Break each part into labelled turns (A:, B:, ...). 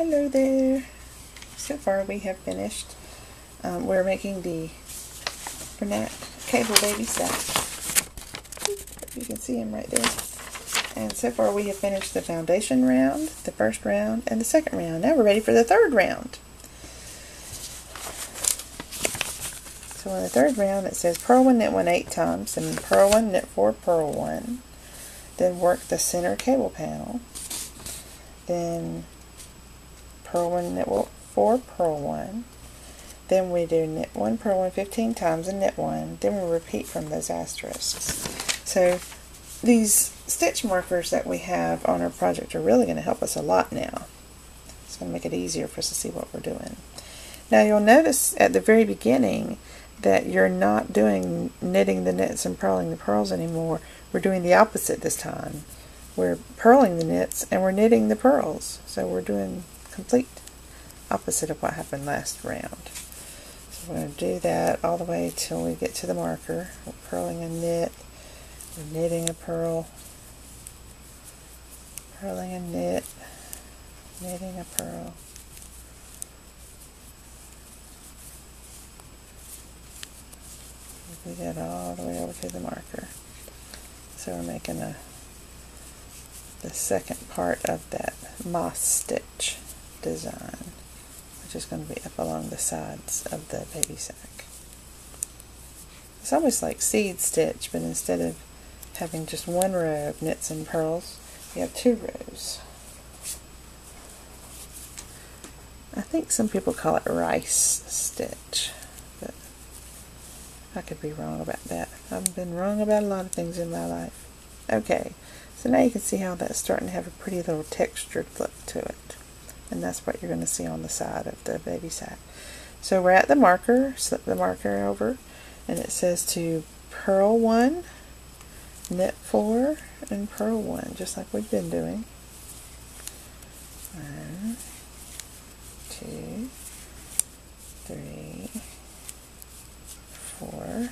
A: Hello there. So far we have finished. We're making the Bernat Cable Baby Sack. You can see him right there. And so far we have finished the foundation round, the first round, and the second round. Now we're ready for the third round. So in the third round it says purl 1, knit 1 8 times, and purl 1, knit 4, purl 1. Then work the center cable panel. Then purl 1, knit 4, purl 1. Then we do knit 1, purl 1 15 times and knit 1. Then we repeat from those asterisks. So these stitch markers that we have on our project are really going to help us a lot now. It's going to make it easier for us to see what we're doing. Now you'll notice at the very beginning that you're not doing knitting the knits and purling the purls anymore. We're doing the opposite this time. We're purling the knits and we're knitting the purls. So we're doing complete opposite of what happened last round. So we're going to do that all the way till we get to the marker. We're purling a knit, we're knitting a purl, purling a knit, knitting a purl. We do that all the way over to the marker. So we're making the second part of that moss stitch design, which is going to be up along the sides of the baby sack. It's almost like seed stitch, but instead of having just one row of knits and purls, you have two rows. I think some people call it rice stitch, but I could be wrong about that. I've been wrong about a lot of things in my life. Okay, so now you can see how that's starting to have a pretty little textured look to it. And that's what you're going to see on the side of the baby sack. So we're at the marker, slip the marker over, and it says to purl 1, knit 4, and purl 1, just like we've been doing. 1, 2, 3, 4.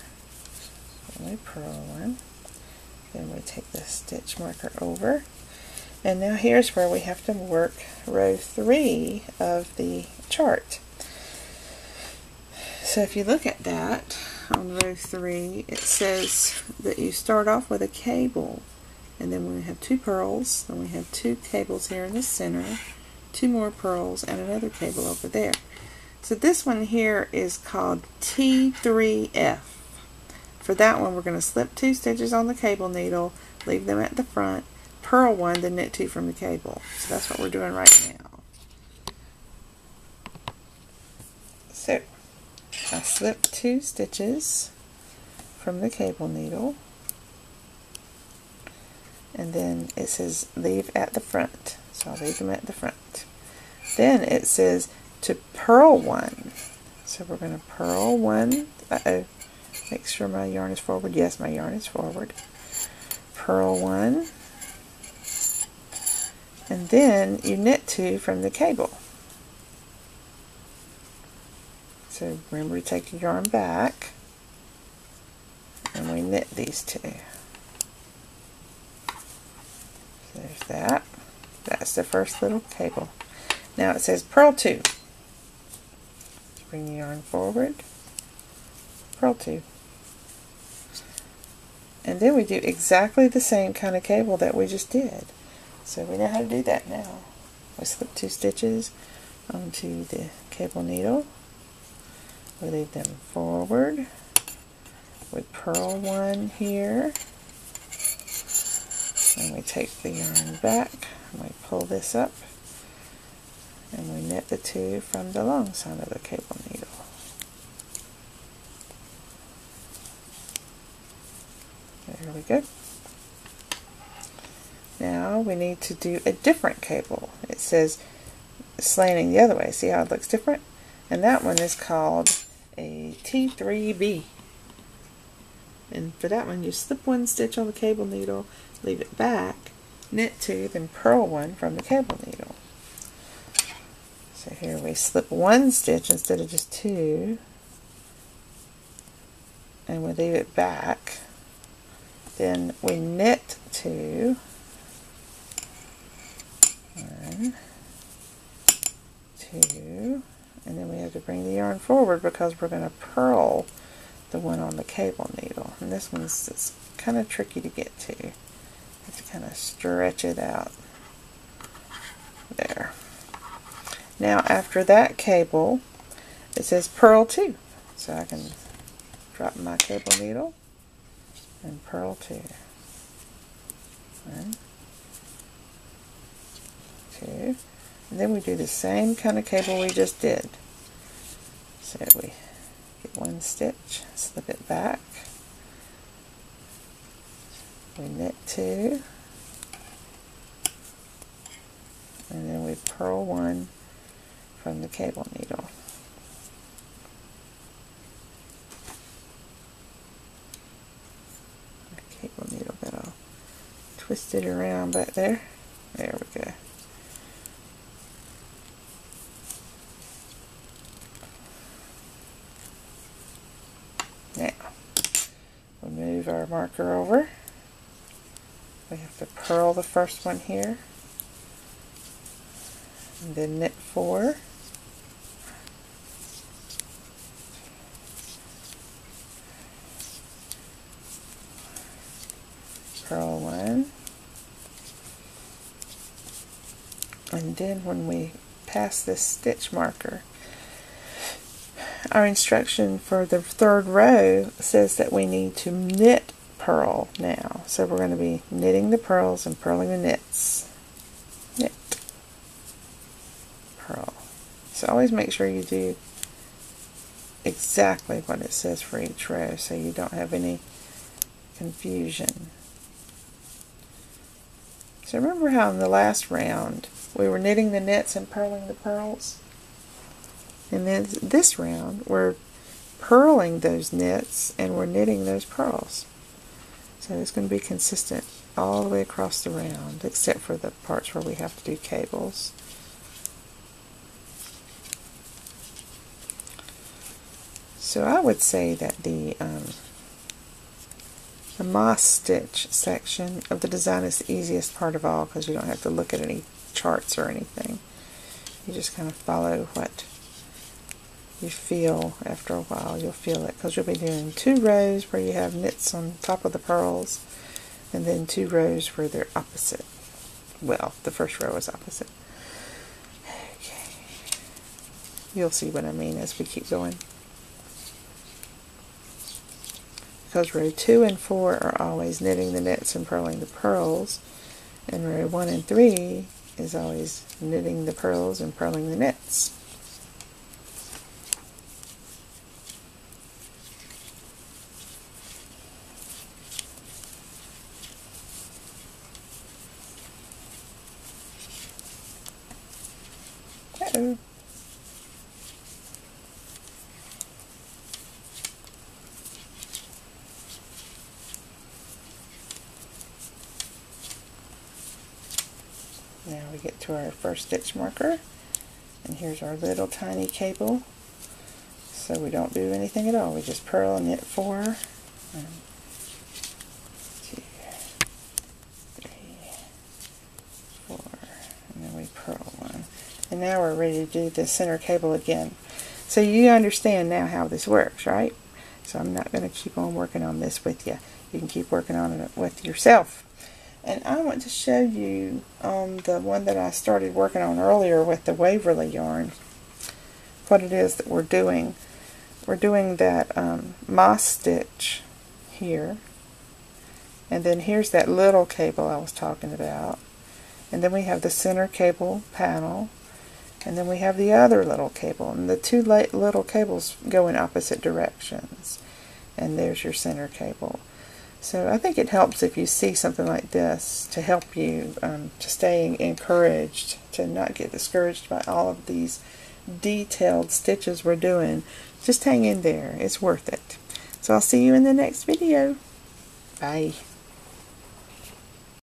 A: So we purl 1. Then we take the stitch marker over. And now here's where we have to work row 3 of the chart. So if you look at that on row 3, it says that you start off with a cable, and then we have 2 purls, then we have 2 cables here in the center, 2 more purls, and another cable over there. So this one here is called T3F. For that one we're going to slip 2 stitches on the cable needle, leave them at the front, purl 1, then knit 2 from the cable. So that's what we're doing right now. So I slip 2 stitches from the cable needle, and then it says leave at the front, so I'll leave them at the front. Then it says to purl 1, so we're going to purl 1. Make sure my yarn is forward. Yes, my yarn is forward. Purl 1, and then you knit 2 from the cable. So remember to take your yarn back, and we knit these 2. So there's that. That's the first little cable. Now it says purl 2. So bring your yarn forward, purl 2. And then we do exactly the same kind of cable that we just did. So we know how to do that now. We slip 2 stitches onto the cable needle. We leave them forward. We purl 1 here. And we take the yarn back. And we pull this up. And we knit the 2 from the long side of the cable needle. There we go. Now we need to do a different cable. It says slanting the other way. See how it looks different? And that one is called a T3B. And for that one you slip 1 stitch on the cable needle, leave it back, knit 2, then purl 1 from the cable needle. So here we slip 1 stitch instead of just 2, and we leave it back. Then we knit 2, 1, 2, and then we have to bring the yarn forward because we're going to purl the one on the cable needle. And this one's kind of tricky to get to. You have to kind of stretch it out. There. Now after that cable, it says purl 2. So I can drop my cable needle and purl 2. 1, 2. And then we do the same kind of cable we just did. So we get one stitch, slip it back, we knit 2, and then we purl 1 from the cable needle. The cable needle got all twisted around back there. There we go. Now, we'll move our marker over. We have to purl the first one here, and then knit 4. Purl 1. And then when we pass this stitch marker, our instruction for the third row says that we need to knit purl now. So we're going to be knitting the purls and purling the knits. Knit, purl. So always make sure you do exactly what it says for each row so you don't have any confusion. So remember how in the last round we were knitting the knits and purling the purls? And then this round, we're purling those knits and we're knitting those purls. So it's going to be consistent all the way across the round, except for the parts where we have to do cables. So I would say that the moss stitch section of the design is the easiest part of all because you don't have to look at any charts or anything. You just kind of follow what you feel. After a while you'll feel it because you'll be doing 2 rows where you have knits on top of the purls and then 2 rows where they're opposite. Well, the first row is opposite. Okay. You'll see what I mean as we keep going. Because row 2 and 4 are always knitting the knits and purling the purls, and row 1 and 3 is always knitting the purls and purling the knits. Uh-oh. Now we get to our first stitch marker, and here's our little tiny cable. So we don't do anything at all. We just purl and knit 4, 1, 2, 3, 4, and then we purl 1. And now we're ready to do the center cable again. So you understand now how this works, right? So I'm not going to keep on working on this with you. You can keep working on it with yourself. And I want to show you the one that I started working on earlier with the Waverly yarn, what it is that we're doing. We're doing that moss stitch here, and then here's that little cable I was talking about, and then we have the center cable panel, and then we have the other little cable, and the 2 little cables go in opposite directions, and there's your center cable. So I think it helps if you see something like this to help you to stay encouraged, to not get discouraged by all of these detailed stitches we're doing. Just hang in there. It's worth it. So I'll see you in the next video. Bye.